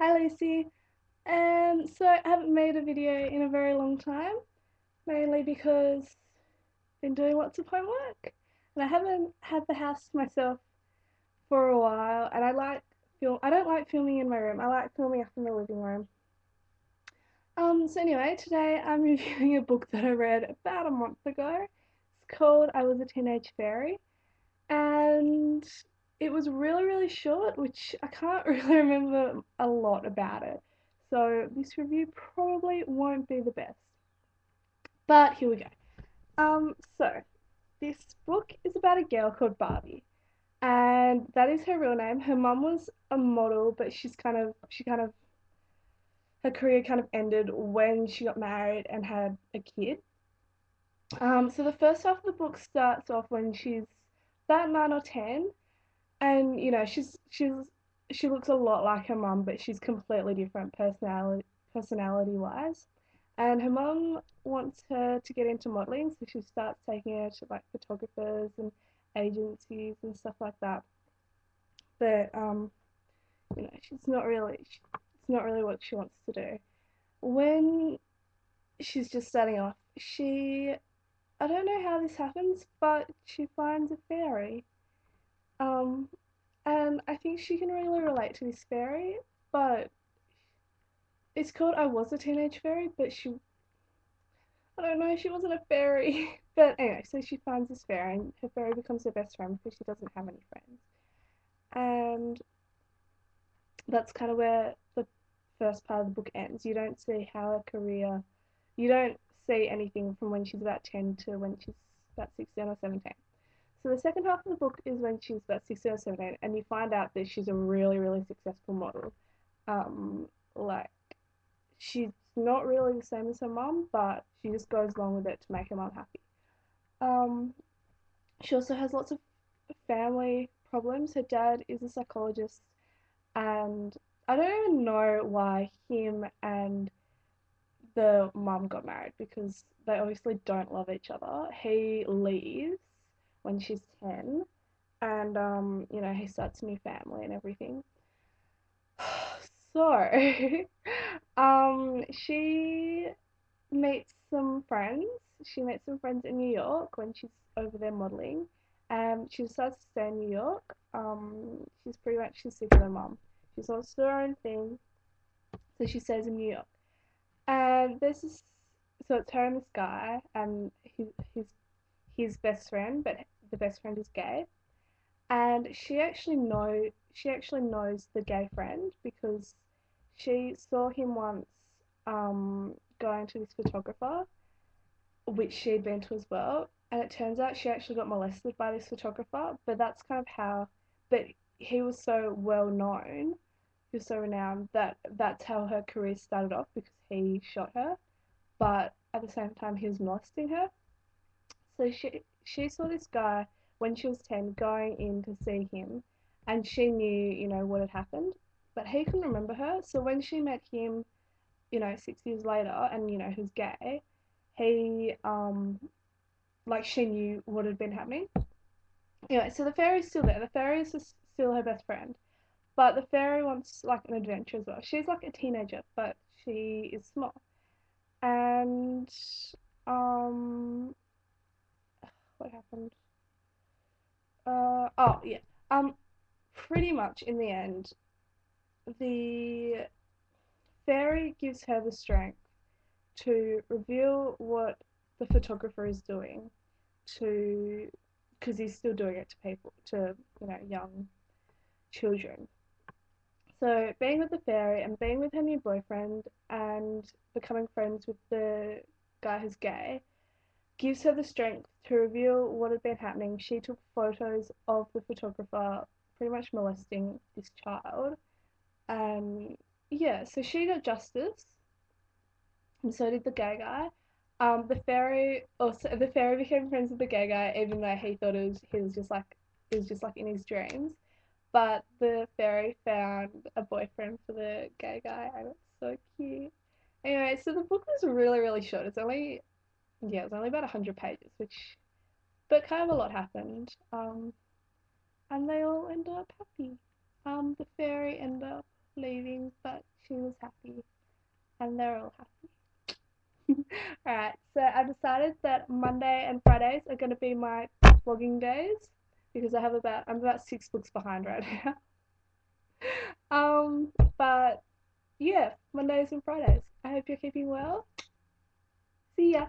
Hi Lucy. So I haven't made a video in a very long time, mainly because I've been doing lots of homework and I haven't had the house to myself for a while. And I don't like filming in my room. I like filming up in the living room. So anyway, today I'm reviewing a book that I read about a month ago. It's called I Was a Teenage Fairy, and it was really, really short, which I can't really remember a lot about it. So this review probably won't be the best. But here we go. So this book is about a girl called Barbie, and that is her real name. Her mum was a model, but her career kind of ended when she got married and had a kid. So the first half of the book starts off when she's about 9 or 10, and she looks a lot like her mum, but she's completely different personality wise. And her mum wants her to get into modeling, so she starts taking her to like photographers and agencies and stuff like that. But it's not really what she wants to do. When she's just starting off, she I don't know how this happens, but she finds a fairy. Um, and I think she can really relate to this fairy, but it's called I Was a Teenage Fairy, but I don't know, she wasn't a fairy. But anyway, so she finds this fairy, and her fairy becomes her best friend because she doesn't have any friends. And that's kind of where the first part of the book ends. You don't see anything from when she's about 10 to when she's about 16 or 17. So the second half of the book is when she's about 16 or 17, and you find out that she's a really, really successful model. Like she's not really the same as her mum, but she just goes along with it to make her mum happy. Um, she also has lots of family problems. Her dad is a psychologist, and I don't even know why him and the mum got married because they obviously don't love each other. He leaves when she's 10, and he starts a new family and everything. So, she meets some friends. She meets some friends in New York when she's over there modeling. She decides to stay in New York. She's sick of her mum. She wants to do her own thing, so she stays in New York. And there's this, so it's her and this guy, and his best friend, but the best friend is gay. And she actually knows the gay friend because she saw him once going to this photographer, which she'd been to as well. And it turns out she actually got molested by this photographer, but that's kind of how. But he was so well known, he was so renowned that that's how her career started off because he shot her. But at the same time, he was molesting her. So she saw this guy when she was 10 going in to see him, and she knew, what had happened, but he couldn't remember her. So when she met him, 6 years later, and who's gay, he like she knew what had been happening. Anyway, so the fairy's still there. The fairy is still her best friend, but the fairy wants like an adventure as well. She's like a teenager, but she is small, and um, what happened? Oh yeah. Um, Pretty much in the end, the fairy gives her the strength to reveal what the photographer is doing to, because he's still doing it to people, to young children. So being with the fairy and being with her new boyfriend and becoming friends with the guy who's gay gives her the strength to reveal what had been happening. She took photos of the photographer pretty much molesting this child. Yeah, so she got justice, and so did the gay guy. The fairy became friends with the gay guy, even though he thought it was just like in his dreams. But the fairy found a boyfriend for the gay guy, and it's so cute. Anyway, so the book was really, really short. It's only about 100 pages, but kind of a lot happened. And they all end up happy. The fairy ended up leaving, but they're all happy. Alright, so I've decided that Monday and Fridays are going to be my vlogging days because I'm about 6 books behind right now. Um, but yeah, Mondays and Fridays. I hope you're keeping well. See ya.